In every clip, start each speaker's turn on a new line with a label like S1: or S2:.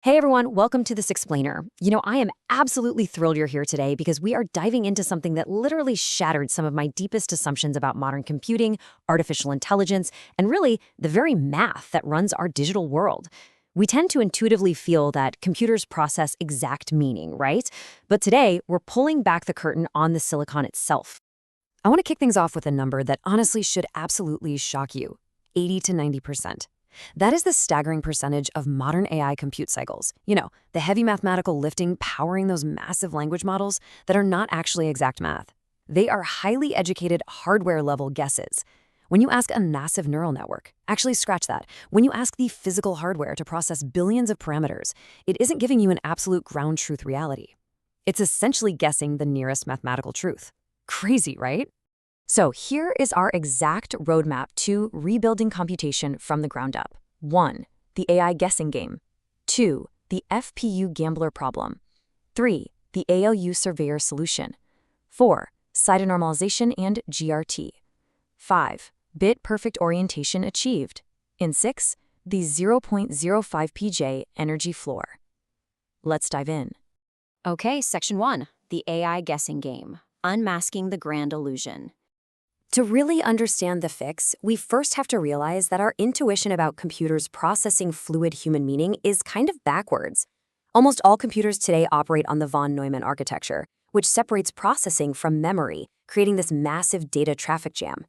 S1: Hey everyone, welcome to this explainer. I am absolutely thrilled you're here today because we are diving into something that literally shattered some of my deepest assumptions about modern computing, artificial intelligence, and really the very math that runs our digital world. We tend to intuitively feel that computers process exact meaning, right? But today, we're pulling back the curtain on the silicon itself. I want to kick things off with a number that honestly should absolutely shock you: 80 to 90%. That is the staggering percentage of modern AI compute cycles. The heavy mathematical lifting powering those massive language models that are not actually exact math. They are highly educated hardware-level guesses. When you ask a massive neural network, actually scratch that, when you ask the physical hardware to process billions of parameters, it isn't giving you an absolute ground truth reality. It's essentially guessing the nearest mathematical truth. Crazy, right? So here is our exact roadmap to rebuilding computation from the ground up. 1. The AI guessing game. 2. The FPU Gambler problem. 3. The ALU Surveyor solution. 4. Side normalization and GRT. 5. Bit perfect orientation achieved. And 6. The 0.05 pJ energy floor. Let's dive in.
S2: Okay, Section 1. The AI guessing game. Unmasking the grand illusion.
S1: To really understand the fix, we first have to realize that our intuition about computers processing fluid human meaning is kind of backwards. Almost all computers today operate on the von Neumann architecture, which separates processing from memory, creating this massive data traffic jam.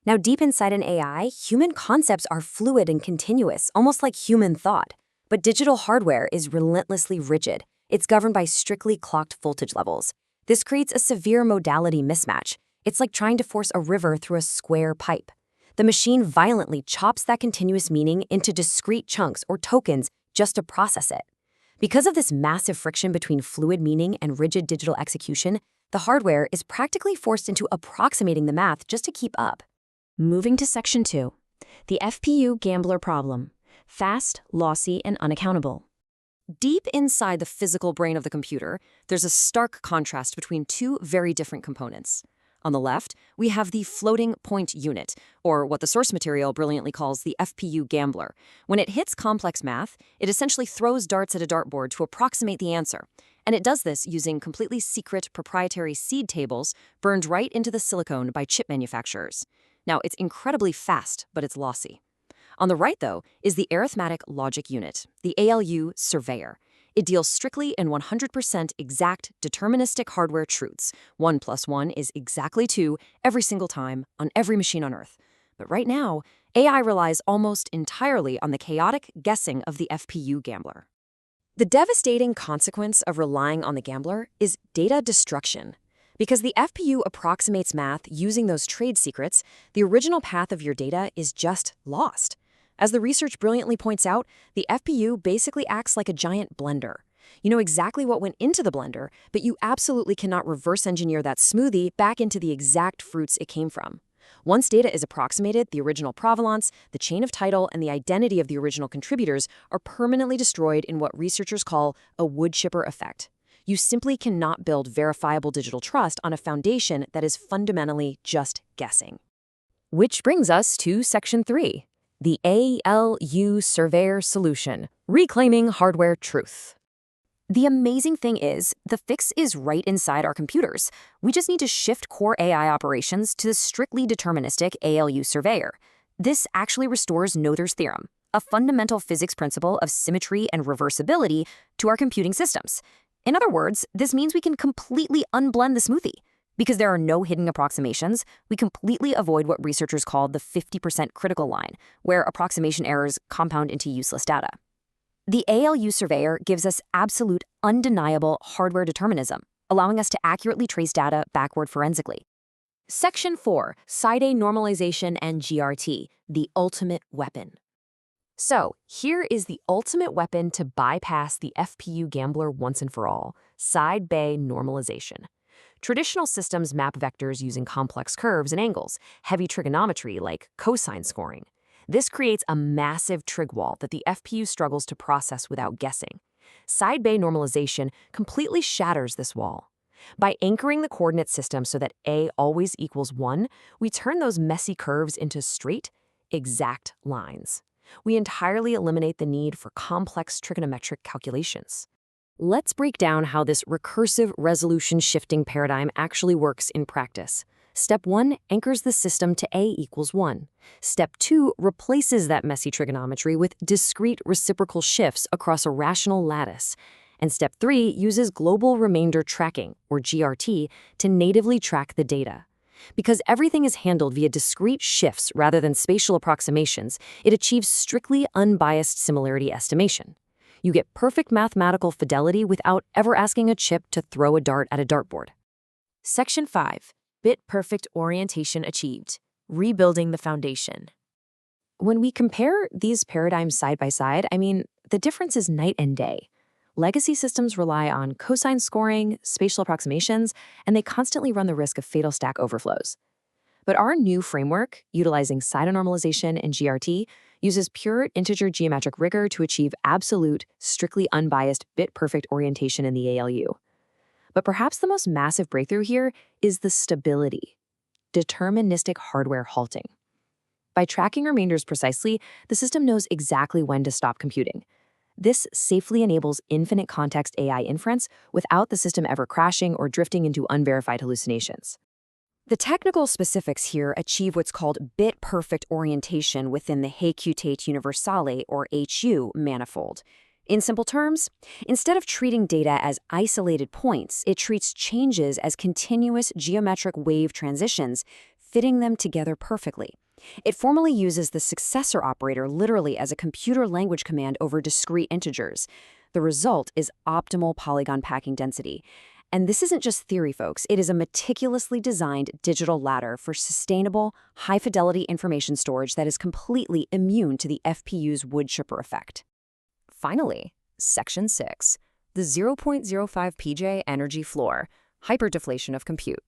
S1: Now, deep inside an AI, human concepts are fluid and continuous, almost like human thought. But digital hardware is relentlessly rigid. It's governed by strictly clocked voltage levels. This creates a severe modality mismatch. It's like trying to force a river through a square pipe. The machine violently chops that continuous meaning into discrete chunks or tokens just to process it. Because of this massive friction between fluid meaning and rigid digital execution, the hardware is practically forced into approximating the math just to keep up. Moving to Section 2. The FPU Gambler problem. Fast, lossy, and unaccountable. Deep inside the physical brain of the computer, there's a stark contrast between two very different components. On the left, we have the floating point unit, or what the source material brilliantly calls the FPU Gambler. When it hits complex math, it essentially throws darts at a dartboard to approximate the answer. And it does this using completely secret proprietary seed tables burned right into the silicon by chip manufacturers. Now, it's incredibly fast, but it's lossy. On the right, though, is the Arithmetic Logic Unit, the ALU Surveyor. It deals strictly in 100% exact deterministic hardware truths. 1 + 1 is exactly 2 every single time on every machine on Earth. But right now, AI relies almost entirely on the chaotic guessing of the FPU Gambler. The devastating consequence of relying on the Gambler is data destruction. Because the FPU approximates math using those trade secrets, the original path of your data is just lost. As the research brilliantly points out, the FPU basically acts like a giant blender. You know exactly what went into the blender, but you absolutely cannot reverse engineer that smoothie back into the exact fruits it came from. Once data is approximated, the original provenance, the chain of title, and the identity of the original contributors are permanently destroyed in what researchers call a wood chipper effect. You simply cannot build verifiable digital trust on a foundation that is fundamentally just guessing. Which brings us to Section 3. The ALU Surveyor solution, reclaiming hardware truth. The amazing thing is, the fix is right inside our computers. We just need to shift core AI operations to the strictly deterministic ALU Surveyor. This actually restores Noether's theorem, a fundamental physics principle of symmetry and reversibility, to our computing systems. In other words, this means we can completely unblend the smoothie. Because there are no hidden approximations, we completely avoid what researchers call the 50% critical line, where approximation errors compound into useless data. The ALU Surveyor gives us absolute, undeniable hardware determinism, allowing us to accurately trace data backward forensically. Section 4, Side normalization and GRT, the ultimate weapon. So, here is the ultimate weapon to bypass the FPU Gambler once and for all: side normalization. Traditional systems map vectors using complex curves and angles, heavy trigonometry like cosine scoring. This creates a massive trig wall that the FPU struggles to process without guessing. Side normalization completely shatters this wall. By anchoring the coordinate system so that A always equals 1, we turn those messy curves into straight, exact lines. We entirely eliminate the need for complex trigonometric calculations. Let's break down how this recursive resolution shifting paradigm actually works in practice. Step 1 anchors the system to A equals 1. Step 2 replaces that messy trigonometry with discrete reciprocal shifts across a rational lattice. And step 3 uses global remainder tracking, or GRT, to natively track the data. Because everything is handled via discrete shifts rather than spatial approximations, it achieves strictly unbiased similarity estimation. You get perfect mathematical fidelity without ever asking a chip to throw a dart at a dartboard.
S2: Section 5. Bit-perfect orientation achieved. Rebuilding the foundation.
S1: When we compare these paradigms side by side, the difference is night and day. Legacy systems rely on cosine scoring, spatial approximations, and they constantly run the risk of fatal stack overflows. But our new framework, utilizing pseudonormalization and GRT, uses pure integer geometric rigor to achieve absolute, strictly unbiased bit-perfect orientation in the ALU. But perhaps the most massive breakthrough here is the stability, deterministic hardware halting. By tracking remainders precisely, the system knows exactly when to stop computing. This safely enables infinite context AI inference without the system ever crashing or drifting into unverified hallucinations. The technical specifics here achieve what's called bit-perfect orientation within the Hay-Cutate Universale, or HU, manifold. In simple terms, instead of treating data as isolated points, it treats changes as continuous geometric wave transitions, fitting them together perfectly. It formally uses the successor operator literally as a computer language command over discrete integers. The result is optimal polygon packing density. And this isn't just theory, folks. It is a meticulously designed digital ladder for sustainable, high-fidelity information storage that is completely immune to the FPU's wood chipper effect. Finally, Section 6, the 0.05 PJ energy floor, hyperdeflation of compute.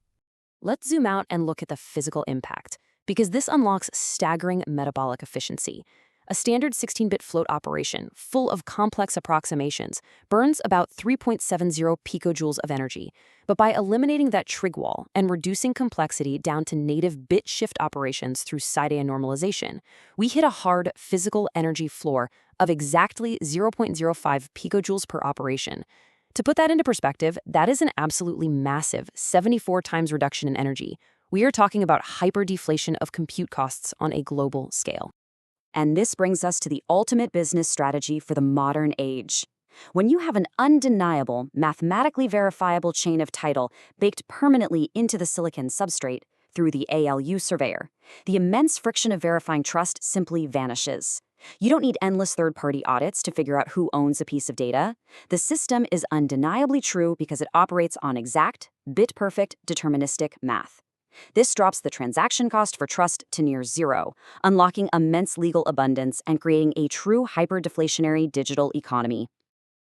S1: Let's zoom out and look at the physical impact, because this unlocks staggering metabolic efficiency. A standard 16-bit float operation, full of complex approximations, burns about 3.70 picojoules of energy. But by eliminating that trig wall and reducing complexity down to native bit shift operations through side-A normalization, we hit a hard physical energy floor of exactly 0.05 picojoules per operation. To put that into perspective, that is an absolutely massive 74 times reduction in energy. We are talking about hyperdeflation of compute costs on a global scale. And this brings us to the ultimate business strategy for the modern age. When you have an undeniable, mathematically verifiable chain of title baked permanently into the silicon substrate through the ALU Surveyor, the immense friction of verifying trust simply vanishes. You don't need endless third-party audits to figure out who owns a piece of data. The system is undeniably true because it operates on exact, bit-perfect, deterministic math. This drops the transaction cost for trust to near zero, unlocking immense legal abundance and creating a true hyperdeflationary digital economy.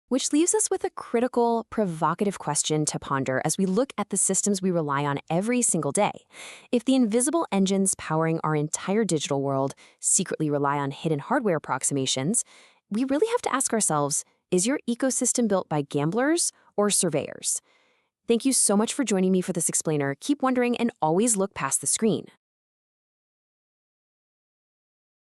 S1: Which leaves us with a critical, provocative question to ponder as we look at the systems we rely on every single day. If the invisible engines powering our entire digital world secretly rely on hidden hardware approximations, we really have to ask ourselves, is your ecosystem built by gamblers or surveyors? Thank you so much for joining me for this explainer. Keep wondering and always look past the screen.